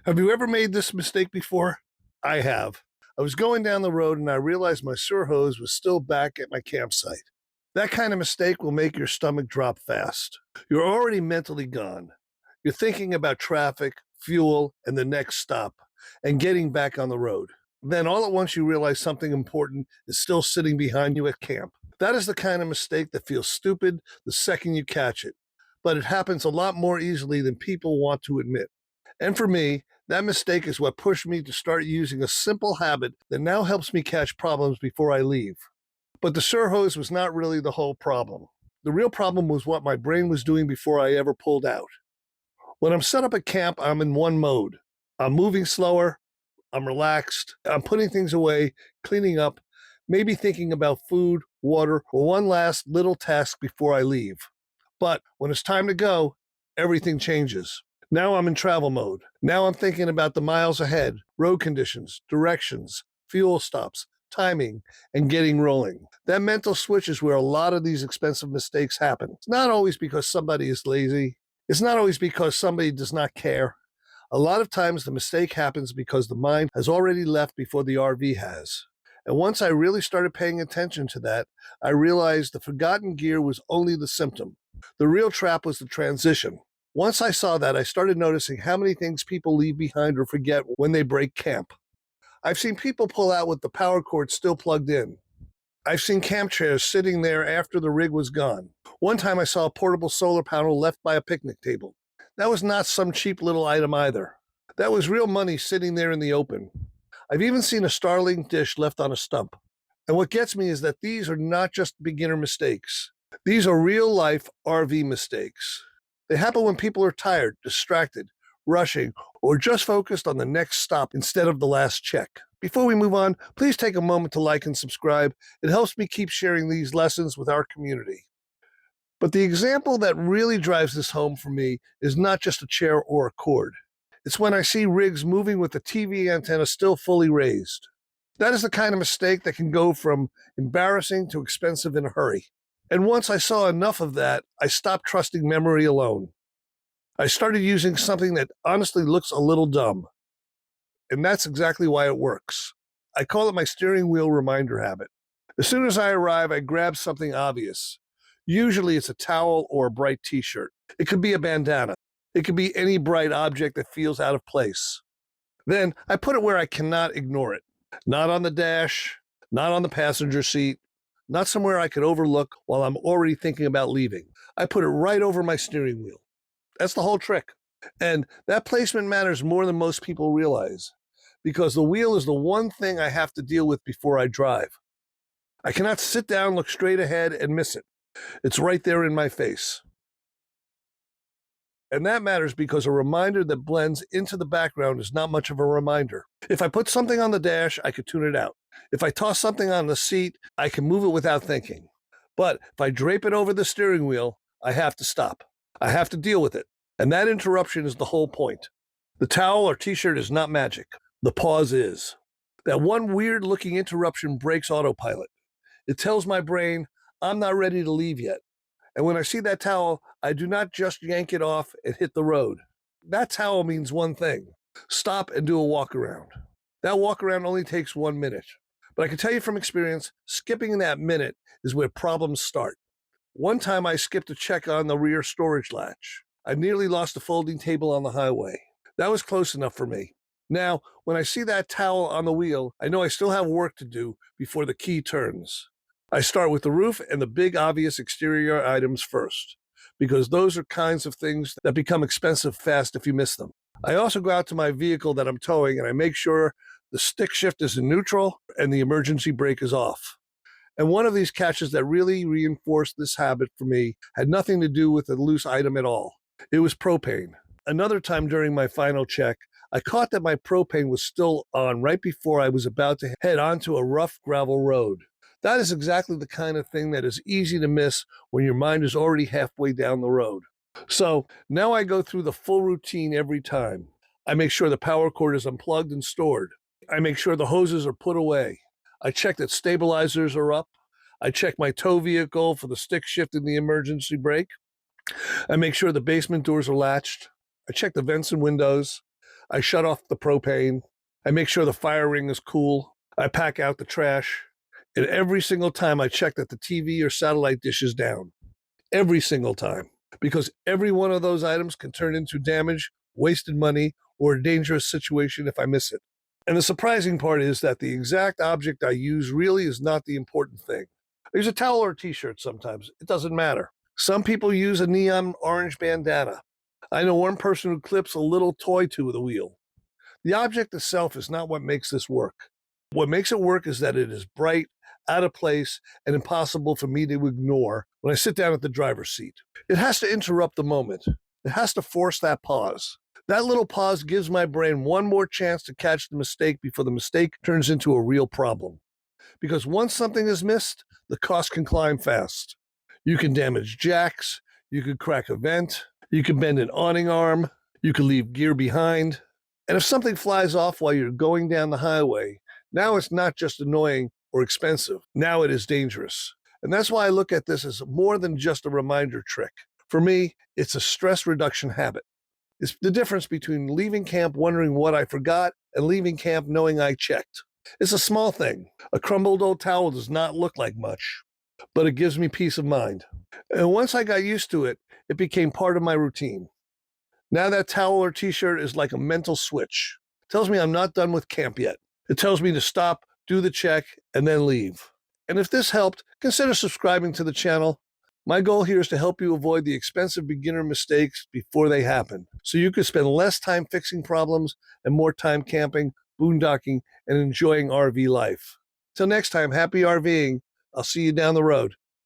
Have you ever made this mistake before? I have. I was going down the road and I realized my sewer hose was still back at my campsite. That kind of mistake will make your stomach drop fast. You're already mentally gone. You're thinking about traffic, fuel, and the next stop, and getting back on the road. Then all at once you realize something important is still sitting behind you at camp. That is the kind of mistake that feels stupid the second you catch it, but it happens a lot more easily than people want to admit. And for me, that mistake is what pushed me to start using a simple habit that now helps me catch problems before I leave. But the sewer hose was not really the whole problem. The real problem was what my brain was doing before I ever pulled out. When I'm set up at camp, I'm in one mode. I'm moving slower, I'm relaxed, I'm putting things away, cleaning up, maybe thinking about food, water, or one last little task before I leave. But when it's time to go, everything changes. Now I'm in travel mode. Now I'm thinking about the miles ahead, road conditions, directions, fuel stops, timing, and getting rolling. That mental switch is where a lot of these expensive mistakes happen. It's not always because somebody is lazy. It's not always because somebody does not care. A lot of times the mistake happens because the mind has already left before the RV has. And once I really started paying attention to that, I realized the forgotten gear was only the symptom. The real trap was the transition. Once I saw that, I started noticing how many things people leave behind or forget when they break camp. I've seen people pull out with the power cord still plugged in. I've seen camp chairs sitting there after the rig was gone. One time I saw a portable solar panel left by a picnic table. That was not some cheap little item either. That was real money sitting there in the open. I've even seen a Starlink dish left on a stump. And what gets me is that these are not just beginner mistakes. These are real-life RV mistakes. They happen when people are tired, distracted, rushing, or just focused on the next stop instead of the last check. Before we move on, please take a moment to like and subscribe. It helps me keep sharing these lessons with our community. But the example that really drives this home for me is not just a chair or a cord. It's when I see rigs moving with the TV antenna still fully raised. That is the kind of mistake that can go from embarrassing to expensive in a hurry. And once I saw enough of that, I stopped trusting memory alone. I started using something that honestly looks a little dumb. And that's exactly why it works. I call it my steering wheel reminder habit. As soon as I arrive, I grab something obvious. Usually it's a towel or a bright t-shirt. It could be a bandana. It could be any bright object that feels out of place. Then I put it where I cannot ignore it. Not on the dash, not on the passenger seat, not somewhere I could overlook while I'm already thinking about leaving. I put it right over my steering wheel. That's the whole trick. And that placement matters more than most people realize, because the wheel is the one thing I have to deal with before I drive. I cannot sit down, look straight ahead, and miss it. It's right there in my face. And that matters because a reminder that blends into the background is not much of a reminder. If I put something on the dash, I could tune it out. If I toss something on the seat, I can move it without thinking. But if I drape it over the steering wheel, I have to stop. I have to deal with it. And that interruption is the whole point. The towel or t-shirt is not magic. The pause is. That one weird-looking interruption breaks autopilot. It tells my brain, I'm not ready to leave yet. And when I see that towel, I do not just yank it off and hit the road. That towel means one thing: stop and do a walk around. That walk around only takes 1 minute. But I can tell you from experience, skipping that minute is where problems start. One time I skipped a check on the rear storage latch. I nearly lost a folding table on the highway. That was close enough for me. Now, when I see that towel on the wheel, I know I still have work to do before the key turns. I start with the roof and the big obvious exterior items first, because those are kinds of things that become expensive fast if you miss them. I also go out to my vehicle that I'm towing and I make sure the stick shift is in neutral and the emergency brake is off. And one of these catches that really reinforced this habit for me had nothing to do with a loose item at all. It was propane. Another time during my final check, I caught that my propane was still on right before I was about to head onto a rough gravel road. That is exactly the kind of thing that is easy to miss when your mind is already halfway down the road. So now I go through the full routine every time. I make sure the power cord is unplugged and stored. I make sure the hoses are put away. I check that stabilizers are up. I check my tow vehicle for the stick shift and the emergency brake. I make sure the basement doors are latched. I check the vents and windows. I shut off the propane. I make sure the fire ring is cool. I pack out the trash. And every single time I check that the TV or satellite dish is down. Every single time. Because every one of those items can turn into damage, wasted money, or a dangerous situation if I miss it. And the surprising part is that the exact object I use really is not the important thing. I use a towel or a t-shirt sometimes. It doesn't matter. Some people use a neon orange bandana. I know one person who clips a little toy to the wheel. The object itself is not what makes this work. What makes it work is that it is bright, out of place, and impossible for me to ignore when I sit down at the driver's seat. It has to interrupt the moment. It has to force that pause. That little pause gives my brain one more chance to catch the mistake before the mistake turns into a real problem. Because once something is missed, the cost can climb fast. You can damage jacks, you could crack a vent, you can bend an awning arm, you can leave gear behind. And if something flies off while you're going down the highway, now it's not just annoying or expensive. Now it is dangerous. And that's why I look at this as more than just a reminder trick. For me, it's a stress reduction habit. It's the difference between leaving camp wondering what I forgot and leaving camp knowing I checked. It's a small thing. A crumbled old towel does not look like much, but it gives me peace of mind. And once I got used to it, it became part of my routine. Now that towel or t-shirt is like a mental switch. It tells me I'm not done with camp yet. It tells me to stop, do the check, and then leave. And if this helped, consider subscribing to the channel. My goal here is to help you avoid the expensive beginner mistakes before they happen, so you can spend less time fixing problems and more time camping, boondocking, and enjoying RV life. Till next time, happy RVing. I'll see you down the road.